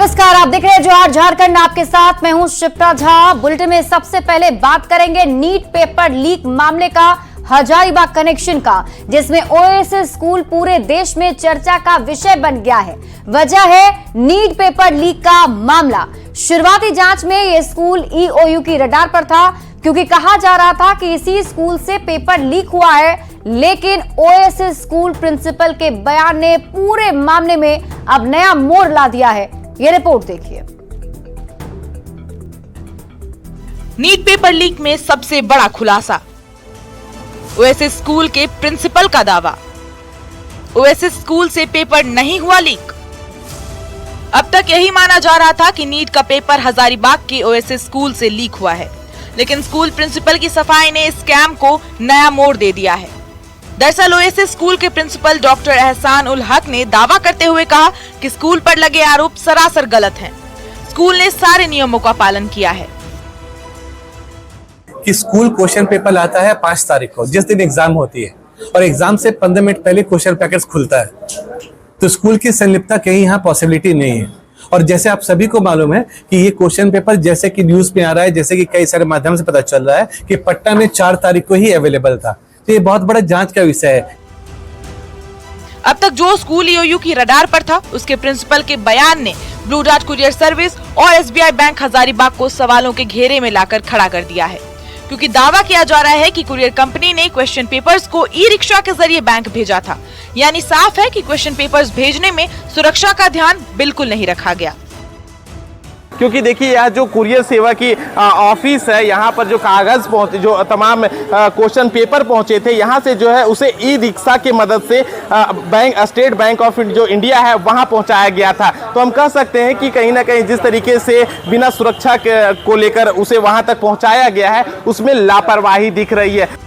नमस्कार, आप देख रहे हैं जोहार झारखंड। आपके साथ मैं हूं शिप्रा झा। बुलेटिन में सबसे पहले बात करेंगे नीट पेपर लीक मामले का, हजारीबाग कनेक्शन का, जिसमें ओएसिस स्कूल पूरे देश में चर्चा का विषय बन गया है। वजह है नीट पेपर लीक का मामला। शुरुआती जांच में यह स्कूल ईओयू की रडार पर था, क्योंकि कहा जा रहा था कि इसी स्कूल से पेपर लीक हुआ है। लेकिन ओएसिस स्कूल प्रिंसिपल के बयान ने पूरे मामले में अब नया मोड़ ला दिया है। ये रिपोर्ट देखिए। नीट पेपर लीक में सबसे बड़ा खुलासा, ओएसिस स्कूल के प्रिंसिपल का दावा, ओएसिस स्कूल से पेपर नहीं हुआ लीक। अब तक यही माना जा रहा था कि नीट का पेपर हजारीबाग के ओएसिस स्कूल से लीक हुआ है, लेकिन स्कूल प्रिंसिपल की सफाई ने इस स्कैम को नया मोड़ दे दिया है। दरअसल ओएसिस स्कूल के प्रिंसिपल डॉक्टर एहसान उल हक ने दावा करते हुए कहा कि स्कूल पर लगे आरोप सरासर गलत हैं। स्कूल ने सारे नियमों का पालन किया है। कि स्कूल क्वेश्चन पेपर आता है 5 तारीख को, जिस दिन एग्जाम होती है, और एग्जाम से 15 मिनट पहले क्वेश्चन पैकेट खुलता है, तो स्कूल की संलिप्तता कहीं यहाँ पॉसिबिलिटी नहीं है। और जैसे आप सभी को मालूम है कि ये क्वेश्चन पेपर जैसे कि न्यूज में आ रहा है, जैसे कि कई सारे माध्यम से पता चल रहा है कि पटना में 4 तारीख को ही अवेलेबल था, तो ये बहुत बड़ा जांच का विषय है। अब तक जो स्कूल ईओयू की रडार पर था, उसके प्रिंसिपल के बयान ने ब्लू डार्ट कुरियर सर्विस और एसबीआई बैंक हजारीबाग को सवालों के घेरे में लाकर खड़ा कर दिया है, क्योंकि दावा किया जा रहा है कि कुरियर कंपनी ने क्वेश्चन पेपर्स को ई रिक्शा के जरिए बैंक भेजा था। यानी साफ है कि क्वेश्चन पेपर्स भेजने में सुरक्षा का ध्यान बिल्कुल नहीं रखा गया। क्योंकि देखिए यह जो कुरियर सेवा की ऑफिस है, यहाँ पर जो कागज पहुंचे, जो तमाम क्वेश्चन पेपर पहुंचे थे, यहाँ से जो है उसे ई रिक्शा की मदद से स्टेट बैंक ऑफ जो इंडिया है वहाँ पहुँचाया गया था। तो हम कह सकते हैं कि कहीं ना कहीं जिस तरीके से बिना सुरक्षा को लेकर उसे वहाँ तक पहुँचाया गया है, उसमें लापरवाही दिख रही है।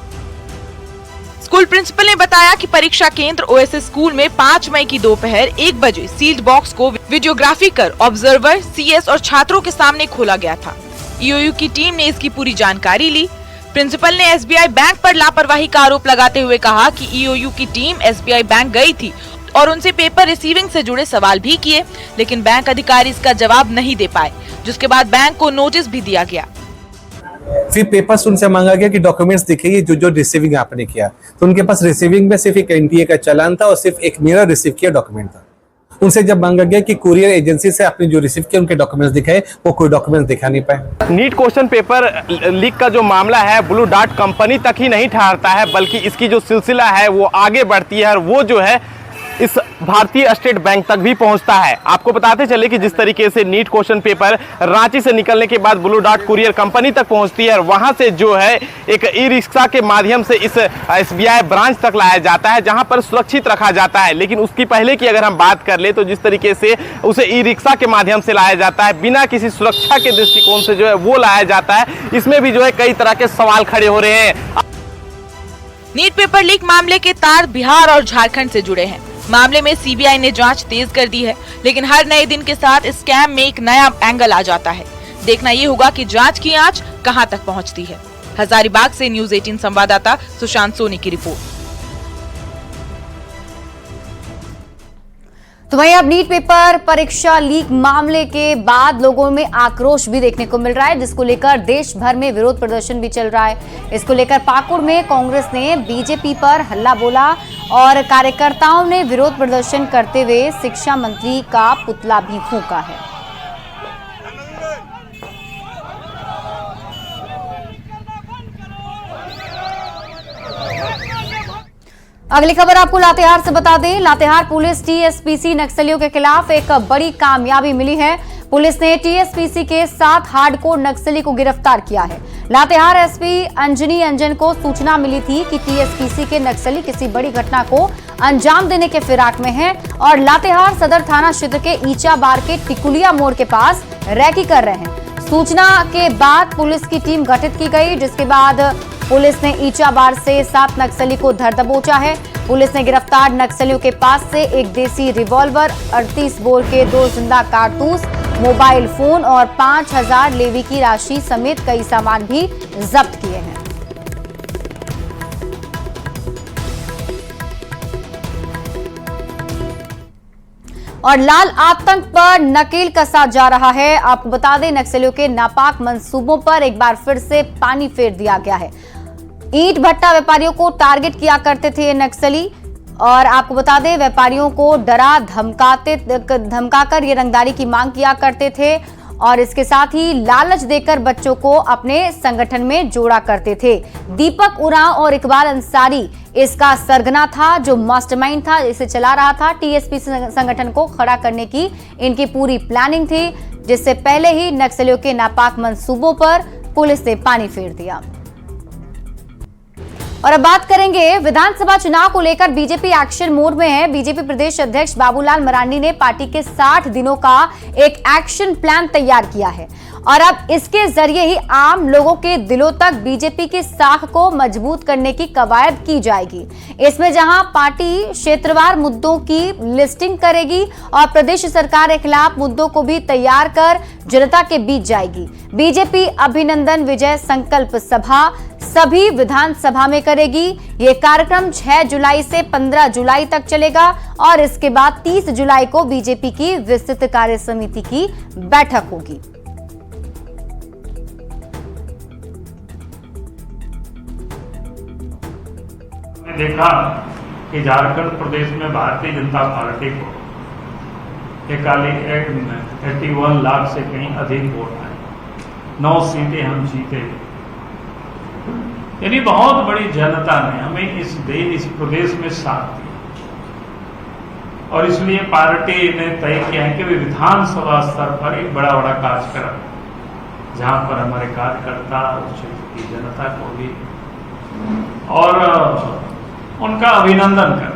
स्कूल प्रिंसिपल ने बताया कि परीक्षा केंद्र ओएसिस स्कूल में 5 मई की दोपहर 1 बजे सील्ड बॉक्स को वीडियोग्राफी कर ऑब्जर्वर, सीएस और छात्रों के सामने खोला गया था। ईओयू की टीम ने इसकी पूरी जानकारी ली। प्रिंसिपल ने एसबीआई बैंक पर लापरवाही का आरोप लगाते हुए कहा कि ईओयू की टीम एसबीआई बैंक गई थी और उनसे पेपर रिसीविंग से जुड़े सवाल भी किए, लेकिन बैंक अधिकारी इसका जवाब नहीं दे पाए, जिसके बाद बैंक को नोटिस भी दिया गया। फिर पेपर्स उनसे मांगा गया कि डॉक्यूमेंट्स दिखेगी जो रिसीविंग आपने किया, तो उनके पास रिसीविंग में सिर्फ एक एनटीए का चालान था और सिर्फ एक मेरा रिसीव किया डॉक्यूमेंट था। उनसे जब मांगा गया कि कुरियर एजेंसी से आपने जो रिसीव किया उनके डॉक्यूमेंट्स दिखाए, वो कोई डॉक्यूमेंट्स दिखा नहीं पाए। नीट क्वेश्चन पेपर लीक का जो मामला है ब्लू डार्ट कंपनी तक ही नहीं ठहरता है, बल्कि इसकी जो सिलसिला है वो आगे बढ़ती है और वो जो है इस भारतीय स्टेट बैंक तक भी पहुंचता है। आपको बताते चले कि जिस तरीके से नीट क्वेश्चन पेपर रांची से निकलने के बाद ब्लू डार्ट कुरियर कंपनी तक पहुंचती है और वहां से जो है एक ई रिक्शा के माध्यम से इस एसबीआई ब्रांच तक लाया जाता है, जहां पर सुरक्षित रखा जाता है। लेकिन उसकी पहले की अगर हम बात कर ले तो जिस तरीके से उसे ई रिक्शा के माध्यम से लाया जाता है, बिना किसी सुरक्षा के दृष्टिकोण से जो है वो लाया जाता है, इसमें भी जो है कई तरह के सवाल खड़े हो रहे हैं। नीट पेपर लीक मामले के तार बिहार और झारखंड से जुड़े हैं। मामले में सीबीआई ने जांच तेज कर दी है, लेकिन हर नए दिन के साथ इस स्कैम में एक नया एंगल आ जाता है। देखना ये होगा कि जांच की आंच कहां तक पहुंचती है। हजारीबाग से न्यूज 18 संवाददाता सुशांत सोनी की रिपोर्ट। तो वहीं अब नीट पेपर परीक्षा लीक मामले के बाद लोगों में आक्रोश भी देखने को मिल रहा है, जिसको लेकर देश भर में विरोध प्रदर्शन भी चल रहा है। इसको लेकर पाकुड़ में कांग्रेस ने बीजेपी पर हल्ला बोला और कार्यकर्ताओं ने विरोध प्रदर्शन करते हुए शिक्षा मंत्री का पुतला भी फूंका है। अगली खबर आपको लातेहार से बता दें। लातेहार पुलिस टीएसपीसी नक्सलियों के खिलाफ एक बड़ी कामयाबी मिली है। पुलिस ने टीएसपीसी के 7 हार्डकोर नक्सली को गिरफ्तार किया है। लातेहार एसपी अंजनी अंजन को सूचना मिली थी कि टीएसपीसी के नक्सली किसी बड़ी घटना को अंजाम देने के फिराक में हैं और लातेहार सदर थाना क्षेत्र के ईचाबार के टिकुलिया मोड़ के पास रैकी कर रहे हैं। सूचना के बाद पुलिस की टीम गठित की गई, जिसके बाद पुलिस ने ईचाबार से 7 नक्सली को धर दबोचा है। पुलिस ने गिरफ्तार नक्सलियों के पास से एक देसी रिवॉल्वर, 38 बोर के 2 जिंदा कारतूस, मोबाइल फोन और 5000 लेवी की राशि समेत कई सामान भी जब्त किए हैं। और लाल आतंक पर नकेल कसा जा रहा है। आपको बता दें, नक्सलियों के नापाक मंसूबों पर एक बार फिर से पानी फेर दिया गया है। ईंट भट्टा व्यापारियों को टारगेट किया करते थे ये नक्सली, और आपको बता दें, व्यापारियों को डरा धमकाकर ये रंगदारी की मांग किया करते थे और इसके साथ ही लालच देकर बच्चों को अपने संगठन में जोड़ा करते थे। दीपक उरांव और इकबाल अंसारी इसका सरगना था, जो मास्टरमाइंड था, इसे चला रहा था। टीएसपीसी संगठन को खड़ा करने की इनकी पूरी प्लानिंग थी, जिससे पहले ही नक्सलियों के नापाक मंसूबों पर पुलिस ने पानी फेर दिया। और अब बात करेंगे विधानसभा चुनाव को लेकर बीजेपी एक्शन मोड में है। बीजेपी प्रदेश अध्यक्ष बाबूलाल मरांडी ने पार्टी के 60 दिनों का एक एक्शन प्लान तैयार किया है और अब इसके जरिए ही आम लोगों के दिलों तक बीजेपी की साख को मजबूत करने की कवायद की जाएगी। इसमें जहां पार्टी क्षेत्रवार मुद्दों की लिस्टिंग करेगी और प्रदेश सरकार के खिलाफ मुद्दों को भी तैयार कर जनता के बीच जाएगी। बीजेपी अभिनंदन विजय संकल्प सभा सभी विधानसभा में करेगी। ये कार्यक्रम 6 जुलाई से 15 जुलाई तक चलेगा और इसके बाद 30 जुलाई को बीजेपी की विस्तृत कार्य समिति की बैठक होगी। देखा कि झारखंड प्रदेश में भारतीय जनता पार्टी को 81 लाख से कहीं अधिक वोट आए, 9 सीटें हम जीते। यानी बहुत बड़ी जनता ने हमें इस प्रदेश में साथ दिया और इसलिए पार्टी ने तय किया है कि वे विधानसभा स्तर पर एक बड़ा कार्यक्रम, जहां पर हमारे कार्यकर्ता उस क्षेत्र की जनता को भी और उनका अभिनंदन करना।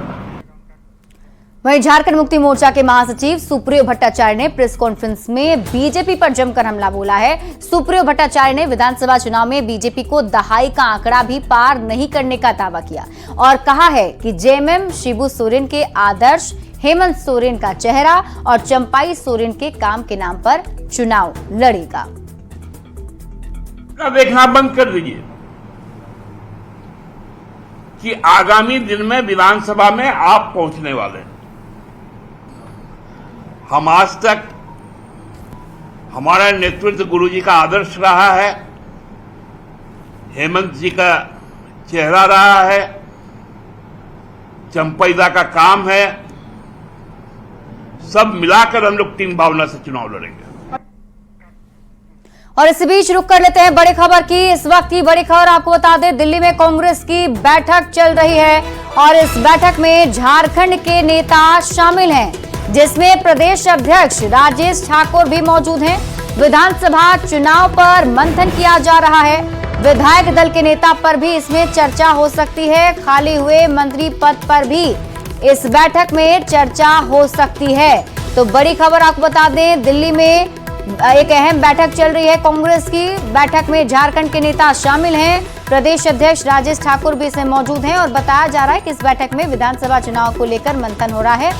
वहीं झारखंड मुक्ति मोर्चा के महासचिव सुप्रियो भट्टाचार्य ने प्रेस कॉन्फ्रेंस में बीजेपी पर जमकर हमला बोला है। सुप्रियो भट्टाचार्य ने विधानसभा चुनाव में बीजेपी को दहाई का आंकड़ा भी पार नहीं करने का दावा किया और कहा है कि जेएमएम शिबू सोरेन के आदर्श, हेमंत सोरेन का चेहरा और चंपाई सोरेन के काम के नाम पर चुनाव लड़ेगा। देखना बंद कर दीजिए कि आगामी दिन में विधानसभा में आप पहुंचने वाले हैं। हम आज तक हमारा नेतृत्व गुरुजी का आदर्श रहा है, हेमंत जी का चेहरा रहा है, चंपैदा का काम है, सब मिलाकर हम लोग टीम भावना से चुनाव लड़ेंगे। और इस बीच रुक कर लेते हैं बड़ी खबर की। इस वक्त की बड़ी खबर आपको बता दें, दिल्ली में कांग्रेस की बैठक चल रही है और इस बैठक में झारखंड के नेता शामिल हैं, जिसमें प्रदेश अध्यक्ष राजेश ठाकुर भी मौजूद हैं। विधानसभा चुनाव पर मंथन किया जा रहा है। विधायक दल के नेता पर भी इसमें चर्चा हो सकती है। खाली हुए मंत्री पद पर भी इस बैठक में चर्चा हो सकती है। तो बड़ी खबर आपको बता दें, दिल्ली में एक अहम बैठक चल रही है कांग्रेस की। बैठक में झारखंड के नेता शामिल हैं, प्रदेश अध्यक्ष राजेश ठाकुर भी इसमें मौजूद हैं और बताया जा रहा है कि इस बैठक में विधानसभा चुनाव को लेकर मंथन हो रहा है।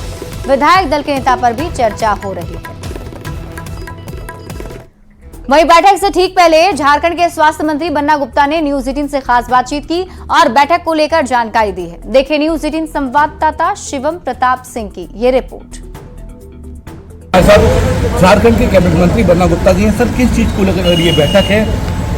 विधायक दल के नेता पर भी चर्चा हो रही है। वहीं बैठक से ठीक पहले झारखंड के स्वास्थ्य मंत्री बन्ना गुप्ता ने न्यूज 18 से खास बातचीत की और बैठक को लेकर जानकारी दी है। देखिए न्यूज 18 संवाददाता शिवम प्रताप सिंह की ये रिपोर्ट। सर, झारखंड के कैबिनेट मंत्री बन्ना गुप्ता जी हैं। सर, किस चीज को लेकर ये बैठक है?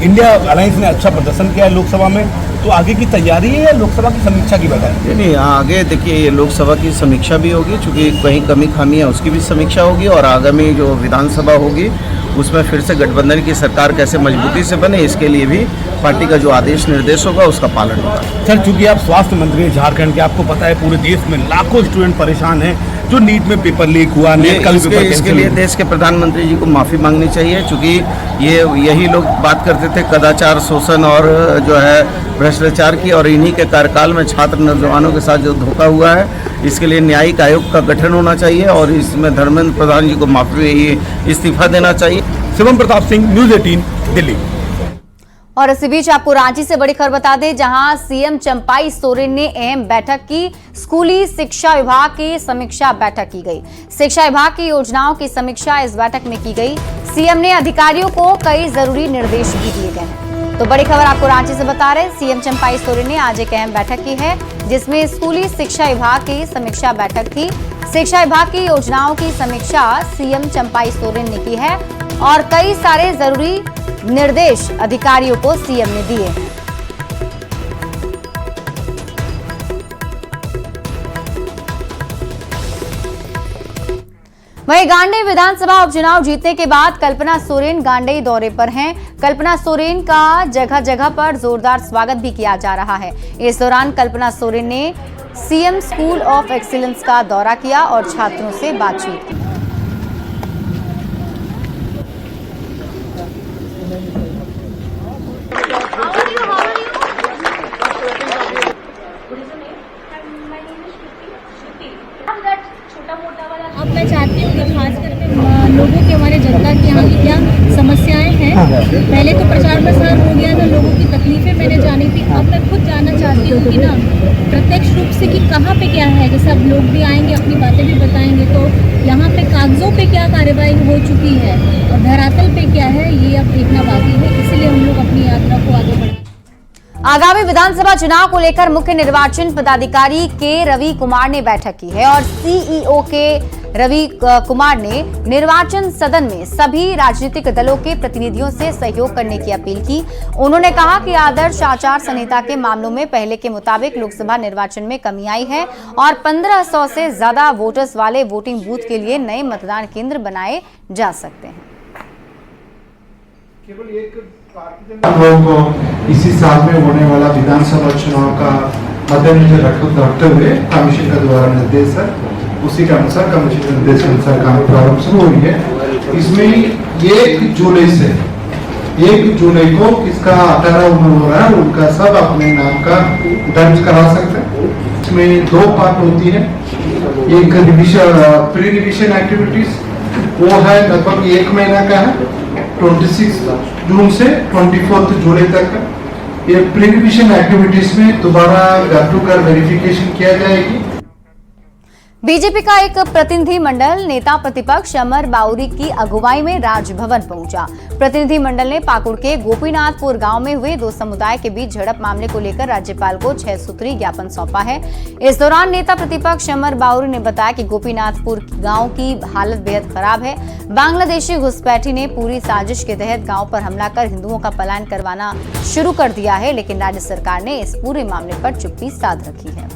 इंडिया अलायंस ने अच्छा प्रदर्शन किया है लोकसभा में, तो आगे की तैयारी है या लोकसभा की समीक्षा की बैठक है? नहीं, आगे देखिए ये लोकसभा की समीक्षा भी होगी, चूंकि कहीं कमी खामी है उसकी भी समीक्षा होगी और आगामी जो विधानसभा होगी उसमें फिर से गठबंधन की सरकार कैसे मजबूती से बने, इसके लिए भी पार्टी का जो आदेश निर्देश होगा उसका पालन होगा। सर, चूंकि आप स्वास्थ्य मंत्री हैं झारखंड के, आपको पता है पूरे देश में लाखों स्टूडेंट परेशान हैं, जो नीट में पेपर लीक हुआ, इसके लिए देश के प्रधानमंत्री जी को माफ़ी मांगनी चाहिए, चूंकि यही लोग बात करते थे कदाचार, शोषण और जो है भ्रष्टाचार की, और इन्हीं के कार्यकाल में छात्र नौजवानों के साथ जो धोखा हुआ है, इसके लिए न्यायिक आयोग का गठन होना चाहिए और इसमें धर्मेंद्र प्रधान जी को माफी इस्तीफा देना चाहिए। शिवम प्रताप सिंह, न्यूज 18 दिल्ली। और इसी बीच आपको रांची से बड़ी खबर बता दें, जहां सीएम चंपाई सोरेन ने अहम बैठक की। स्कूली शिक्षा विभाग की समीक्षा बैठक की गई। शिक्षा विभाग की योजनाओं की समीक्षा इस बैठक में की गई। सीएम ने अधिकारियों को कई जरूरी निर्देश भी दिए गए हैं। तो बड़ी खबर आपको रांची से बता रहे, सीएम चंपाई सोरेन ने आज एक अहम बैठक की है, जिसमें स्कूली शिक्षा विभाग की समीक्षा बैठक थी। शिक्षा विभाग की योजनाओं की समीक्षा सीएम चंपाई सोरेन ने की है और कई सारे जरूरी निर्देश अधिकारियों को सीएम ने दिए हैं। वहीं गांडेय विधानसभा उपचुनाव जीतने के बाद कल्पना सोरेन गांडेय दौरे पर हैं। कल्पना सोरेन का जगह जगह पर जोरदार स्वागत भी किया जा रहा है। इस दौरान कल्पना सोरेन ने सीएम स्कूल ऑफ एक्सीलेंस का दौरा किया और छात्रों से बातचीत की। अब मैं चाहती हूँ कि खासकर लोगों के, हमारे जनता की यहाँ की क्या समस्याएं हैं। पहले तो प्रचार प्रसार हो गया था, लोगों की तकलीफें मैंने जानी थी। अब मैं खुद जानना चाहती हूँ कि ना प्रत्यक्ष रूप से कि कहाँ पे क्या है। जैसे अब लोग भी आएंगे, अपनी बातें भी बताएंगे, तो यहाँ पे कागजों पे क्या कार्रवाई हो चुकी है और धरातल पे क्या है, ये अब देखना बाकी है। इसीलिए हम लोग अपनी यात्रा को आगे बढ़ाएं। आगामी विधानसभा चुनाव को लेकर मुख्य निर्वाचन पदाधिकारी के रवि कुमार ने बैठक की है और सीईओ के रवि कुमार ने निर्वाचन सदन में सभी राजनीतिक दलों के प्रतिनिधियों से सहयोग करने की अपील की। उन्होंने कहा कि आदर्श आचार संहिता के मामलों में पहले के मुताबिक लोकसभा निर्वाचन में कमी आई है और 1500 से ज्यादा वोटर्स वाले वोटिंग बूथ के लिए नए मतदान केंद्र बनाए जा सकते हैं। केवल एक लोगों को इसी साल में होने वाला विधानसभा चुनाव का मद्देनजर रखते हुए कमीशन का द्वारा निर्देश है, उसी के अनुसार कमीशन के निर्देश के अनुसार काम प्रारंभ शुरू हुई है। इसमें 1 जुलाई को किसका 18 उम्र हो रहा है उनका सब अपने नाम का दर्ज करा सकते हैं। इसमें 2 पार्ट होती है। एक प्री रिविजन एक्टिविटीज, वो है लगभग 1 महीना का है, 26 जून से 24 जुलाई तक। ये प्री रिविजन एक्टिविटीज में दोबारा घर टू घर वेरिफिकेशन किया जाएगी। बीजेपी का एक प्रतिनिधि मंडल नेता प्रतिपक्ष अमर बाउरी की अगुवाई में राजभवन पहुंचा। प्रतिनिधि मंडल ने पाकुड़ के गोपीनाथपुर गांव में हुए 2 समुदाय के बीच झड़प मामले को लेकर राज्यपाल को 6 सूत्रीय ज्ञापन सौंपा है। इस दौरान नेता प्रतिपक्ष अमर बाउरी ने बताया कि गोपीनाथपुर गांव की हालत बेहद खराब है। बांग्लादेशी घुसपैठी ने पूरी साजिश के तहत गांव पर हमला कर हिंदुओं का पलायन करवाना शुरू कर दिया है, लेकिन राज्य सरकार ने इस पूरे मामले पर चुप्पी साध रखी है।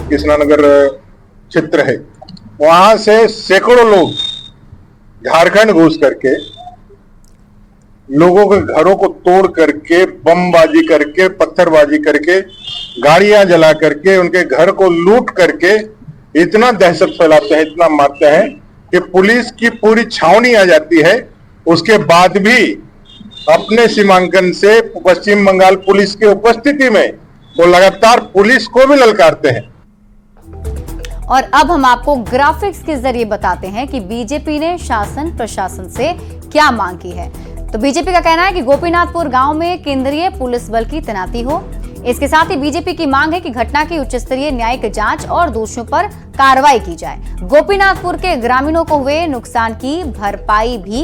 कृष्णानगर क्षेत्र है, वहां से सैकड़ों लोग झारखंड घुस करके लोगों के घरों को तोड़ करके, बमबाजी करके, पत्थरबाजी करके, गाड़ियां जला करके, उनके घर को लूट करके इतना दहशत फैलाते हैं, इतना मारते हैं कि पुलिस की पूरी छावनी आ जाती है। उसके बाद भी अपने सीमांकन से पश्चिम बंगाल पुलिस की उपस्थिति में वो लगातार पुलिस को भी ललकारते हैं। और अब हम आपको ग्राफिक्स के जरिए बताते हैं कि बीजेपी ने शासन प्रशासन से क्या मांग की है। तो बीजेपी का कहना है कि गोपीनाथपुर गांव में केंद्रीय पुलिस बल की तैनाती हो। इसके साथ ही बीजेपी की मांग है कि घटना की उच्च स्तरीय न्यायिक जांच और दोषियों पर कार्रवाई की जाए। गोपीनाथपुर के ग्रामीणों को हुए नुकसान की भरपाई भी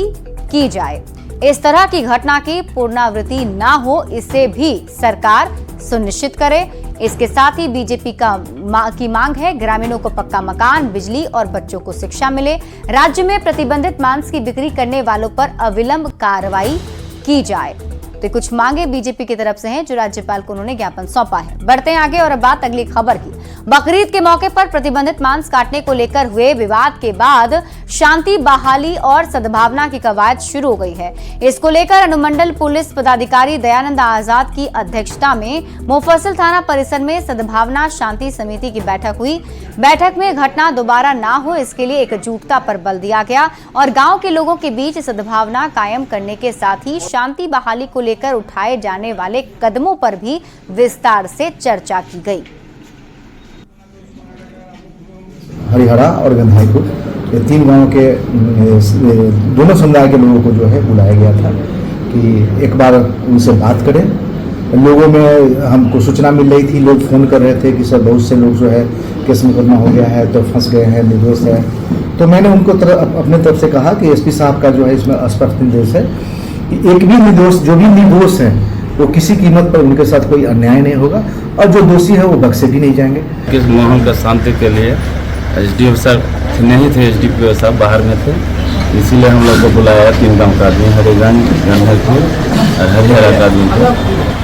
की जाए। इस तरह की घटना की पुनरावृत्ति ना हो, इसे भी सरकार सुनिश्चित करे। इसके साथ ही बीजेपी की मांग है ग्रामीणों को पक्का मकान, बिजली और बच्चों को शिक्षा मिले। राज्य में प्रतिबंधित मांस की बिक्री करने वालों पर अविलंब कार्रवाई की जाए। तो कुछ मांगे बीजेपी की तरफ से हैं जो राज्यपाल को उन्होंने ज्ञापन सौंपा है। बढ़ते हैं आगे और अब बात अगली खबर की। बकरीद के मौके पर प्रतिबंधित मांस काटने को लेकर हुए विवाद के बाद शांति बहाली और सद्भावना की कवायद शुरू हो गई है। इसको लेकर अनुमंडल पुलिस पदाधिकारी दयानंद आजाद की अध्यक्षता में मुफस्सिल थाना परिसर में सद्भावना शांति समिति की बैठक हुई। बैठक में घटना दोबारा ना हो, इसके लिए एकजुटता पर बल दिया गया और गांव के लोगों के बीच सद्भावना कायम करने के साथ ही शांति बहाली को लेकर उठाए जाने वाले कदमों पर भी विस्तार से चर्चा की गई। हरिहरा और गंधाईपुर, ये 3 गांव के दोनों समुदाय के लोगों को जो है बुलाया गया था कि एक बार उनसे बात करें। लोगों में हमको सूचना मिल रही थी, लोग फ़ोन कर रहे थे कि सर बहुत से लोग जो है केस मुकदमा हो गया है तो फंस गए हैं, निर्दोष है। तो मैंने उनको अपने तरफ से कहा कि एसपी साहब का जो है इसमें स्पष्ट निर्देश है कि एक भी निर्दोष, जो भी निर्दोष है वो किसी कीमत पर उनके साथ कोई अन्याय नहीं होगा और जो दोषी है वो बख्शे भी नहीं जाएंगे। इस माहौल का शांति के लिए एसडीओ सर नहीं थे, एसडीपीओ साहब बाहर में थे, इसीलिए हम लोग को बुलाया। 3 गाँव का आदमी, हरिगंज, गंधरपुर और हरिहरा का आदमी थे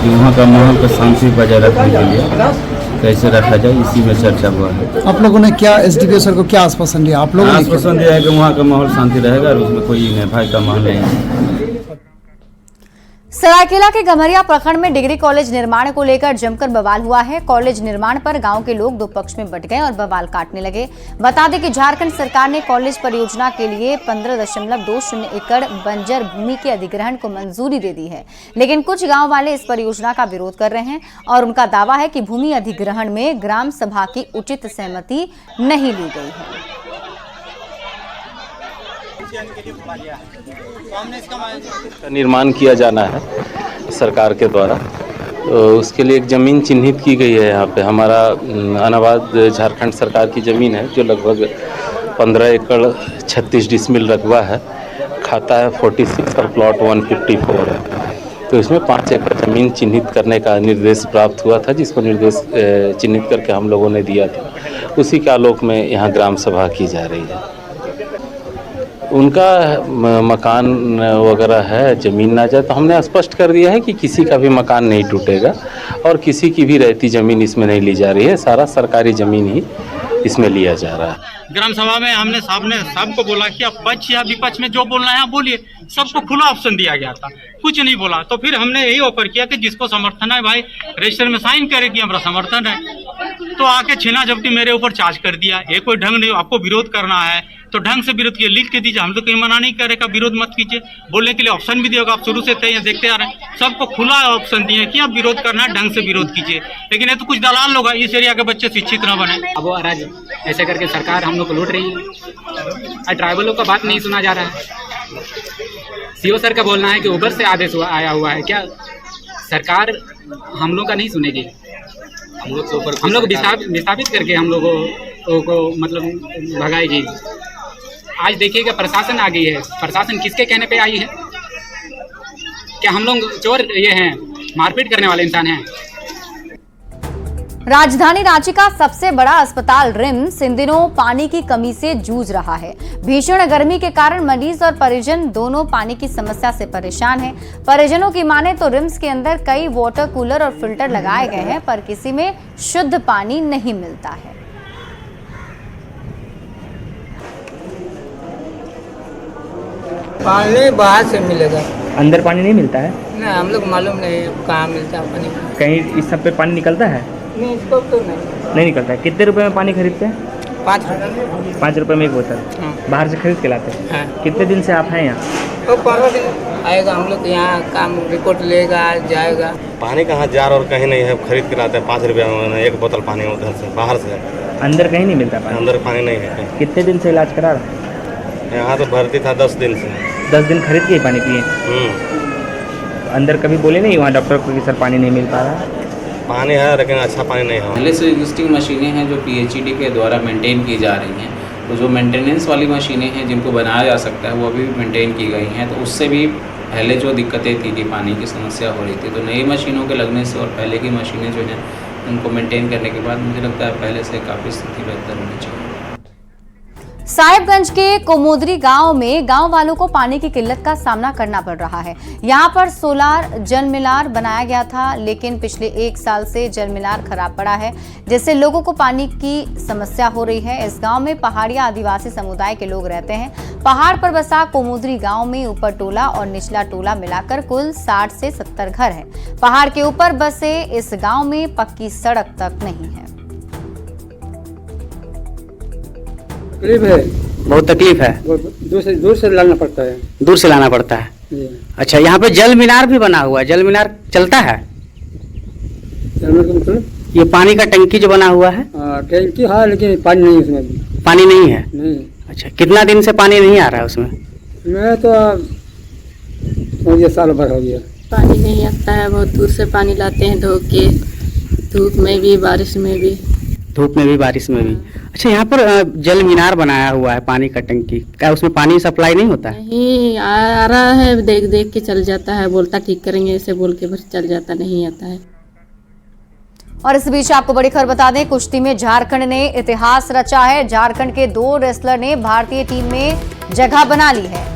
कि वहाँ का माहौल को शांति बजाय रखने के लिए कैसे रखा जाए, इसी में चर्चा हुआ है। आप लोगों ने क्या एसडीपीओ सर को क्या आश्वासन दिया? आप लोगों ने आश्वासन दिया है कि वहाँ का माहौल शांति रहेगा और उसमें कोई निर्भय का माहौल नहीं है। सरायकेला के गम्हरिया प्रखंड में डिग्री कॉलेज निर्माण को लेकर जमकर बवाल हुआ है। कॉलेज निर्माण पर गांव के लोग 2 पक्ष में बंट गए और बवाल काटने लगे। बता दें कि झारखंड सरकार ने कॉलेज परियोजना के लिए 15.20 एकड़ बंजर भूमि के अधिग्रहण को मंजूरी दे दी है, लेकिन कुछ गांव वाले इस परियोजना का विरोध कर रहे हैं और उनका दावा है कि भूमि अधिग्रहण में ग्राम सभा की उचित सहमति नहीं ली गई है। निर्माण किया जाना है सरकार के द्वारा, तो उसके लिए एक ज़मीन चिन्हित की गई है। यहाँ पे हमारा अनाबाद झारखंड सरकार की ज़मीन है जो लगभग 15 एकड़ 36 डिसमिल रकबा है, खाता है 46 और प्लॉट 154 है। तो इसमें 5 एकड़ ज़मीन चिन्हित करने का निर्देश प्राप्त हुआ था, जिसको निर्देश चिन्हित करके हम लोगों ने दिया था। उसी के आलोक में यहाँ ग्राम सभा की जा रही है। उनका मकान वगैरह है, ज़मीन ना जाए, तो हमने स्पष्ट कर दिया है कि किसी का भी मकान नहीं टूटेगा और किसी की भी रहती ज़मीन इसमें नहीं ली जा रही है। सारा सरकारी ज़मीन ही इसमें लिया जा रहा है। ग्राम सभा में हमने सबको बोला कि आप पक्ष या विपक्ष में जो बोलना है आप बोलिए, सबको खुला ऑप्शन दिया गया था, कुछ नहीं बोला। तो फिर हमने यही ऑफर किया कि जिसको समर्थन है भाई रजिस्टर में साइन करे कि हमारा समर्थन है। तो आके छीना झपटी मेरे ऊपर चार्ज कर दिया। ये कोई ढंग नहीं, आपको विरोध करना है तो ढंग से विरोध किया, लिख के दीजिए। हम तो कहीं मना नहीं करेगा, विरोध मत कीजिए। बोलने के लिए ऑप्शन भी दिया, आप शुरू से तय देखते आ रहे हैं, सबको खुला ऑप्शन दिए कि आप विरोध करना है ढंग से विरोध कीजिए। लेकिन ये तो कुछ दलाल लोग इस एरिया के बच्चे शिक्षित न बने। अब वो अराज ऐसे करके सरकार हम लोग को लूट रही है। ट्राइबलों का बात नहीं सुना जा रहा है। सीओ सर का बोलना है कि ऊपर से आदेश आया हुआ है, क्या सरकार हम लोग का नहीं सुनेगी? हम लोग विस्थापित करके हम लोगों को मतलब भगाएगी। आज देखिएगा प्रशासन आ गई है। प्रशासन किसके कहने पे आई है? क्या हम लोग चोर ये हैं, मारपीट करने वाले इंसान हैं? राजधानी रांची का सबसे बड़ा अस्पताल रिम्स इन दिनों पानी की कमी से जूझ रहा है। भीषण गर्मी के कारण मरीज और परिजन दोनों पानी की समस्या से परेशान हैं। परिजनों की माने तो रिम्स के अंदर कई वाटर कूलर और फिल्टर लगाए गए हैं, पर किसी में शुद्ध पानी नहीं मिलता है। पानी बाहर से मिलेगा, अंदर पानी नहीं मिलता है? नहीं, हम लोग मालूम नहीं कहाँ मिलता है पानी। कहीं इस सब पे पानी निकलता है? नहीं, इसको तो नहीं निकलता है। कितने रुपए में पानी खरीदते हैं? 5 रुपये। 5 रुपए में एक बोतल? बाहर से खरीद के लाते हैं? हाँ। कितने दिन से आप हैं यहाँ? तो 15 दिन आएगा, हम लोग यहाँ काम रिपोर्ट लेगा जाएगा। पानी कहाँ जार और कहीं नहीं है, खरीद के लाते हैं 5 रुपये में एक बोतल पानी उधर से बाहर से। अंदर कहीं नहीं मिलता पानी? अंदर पानी नहीं है। कितने दिन से इलाज करा रहा? यहाँ तो भर्ती था 10 दिन से। 10 दिन खरीद के ही पानी पिए? अंदर कभी बोले नहीं वहाँ डॉक्टर को कि सर पानी नहीं मिल पा रहा? पानी है लेकिन अच्छा पानी नहीं है। पहले से एग्जिस्टिंग मशीनें हैं जो पीएचईडी के द्वारा मेंटेन की जा रही हैं, तो जो मेंटेनेंस वाली मशीनें हैं जिनको बनाया जा सकता है वो अभी भी मेंटेन की गई हैं। तो उससे भी पहले जो दिक्कतें थी कि पानी की समस्या हो रही थी, तो नई मशीनों के लगने से और पहले की मशीनें जो हैं उनको मेंटेन करने के बाद मुझे लगता है पहले से काफ़ी स्थिति बेहतर होनी चाहिए। साहिबगंज के कोमोदरी गांव में गांव वालों को पानी की किल्लत का सामना करना पड़ रहा है। यहां पर सोलार जल मिलार बनाया गया था, लेकिन पिछले 1 साल से जल मिलार खराब पड़ा है, जिससे लोगों को पानी की समस्या हो रही है। इस गांव में पहाड़िया आदिवासी समुदाय के लोग रहते हैं। पहाड़ पर बसा कोमोदरी गांव में ऊपर टोला और निचला टोला मिलाकर कुल 60 से 70 घर हैं। पहाड़ के ऊपर बसे इस गांव में पक्की सड़क तक नहीं है। तकलीफ है, बहुत तकलीफ है। दूर से लाना पड़ता है। दूर से लाना पड़ता है। अच्छा, यहाँ पे जल मीनार भी बना हुआ है, जल मीनार चलता है? मतलब ये पानी का टंकी जो बना हुआ है? टंकी हाँ, लेकिन पानी नहीं है उसमें। पानी नहीं है? नहीं। अच्छा, कितना दिन से पानी नहीं आ रहा है उसमें? मैं तो ये साल भर हो गया। पानी नहीं आता है, बहुत दूर से पानी लाते हैं धो के, धूप में भी बारिश में भी। धूप में भी बारिश में भी। अच्छा, यहाँ पर जल मीनार बनाया हुआ है, पानी का टंकी, क्या उसमें पानी सप्लाई नहीं होता है? नहीं आ रहा है, देख देख के चल जाता है, बोलता ठीक करेंगे ऐसे बोल के बस चल जाता, नहीं आता है। और इस बीच आपको बड़ी खबर बता दें, कुश्ती में झारखंड ने इतिहास रचा है। झारखंड के 2 रेसलर ने भारतीय टीम में जगह बना ली है।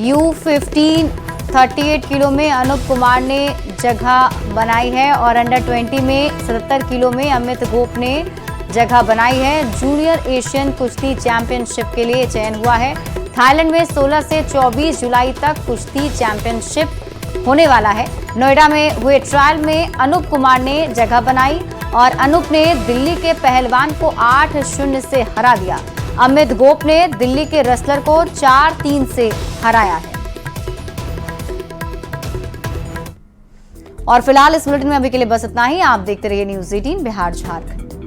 U15 38 किलो में अनूप कुमार ने जगह बनाई है और अंडर 20 में 77 किलो में अमित गोप ने जगह बनाई है। जूनियर एशियन कुश्ती चैंपियनशिप के लिए चयन हुआ है। थाईलैंड में 16 से 24 जुलाई तक कुश्ती चैंपियनशिप होने वाला है। नोएडा में हुए ट्रायल में अनूप कुमार ने जगह बनाई और अनूप ने दिल्ली के पहलवान को 8-0 से हरा दिया। अमित गोप ने दिल्ली के रेसलर को 4-3 से हराया है। और फिलहाल इस बुलेटिन में अभी के लिए बस इतना ही। आप देखते रहिए न्यूज़ 18 बिहार झारखंड।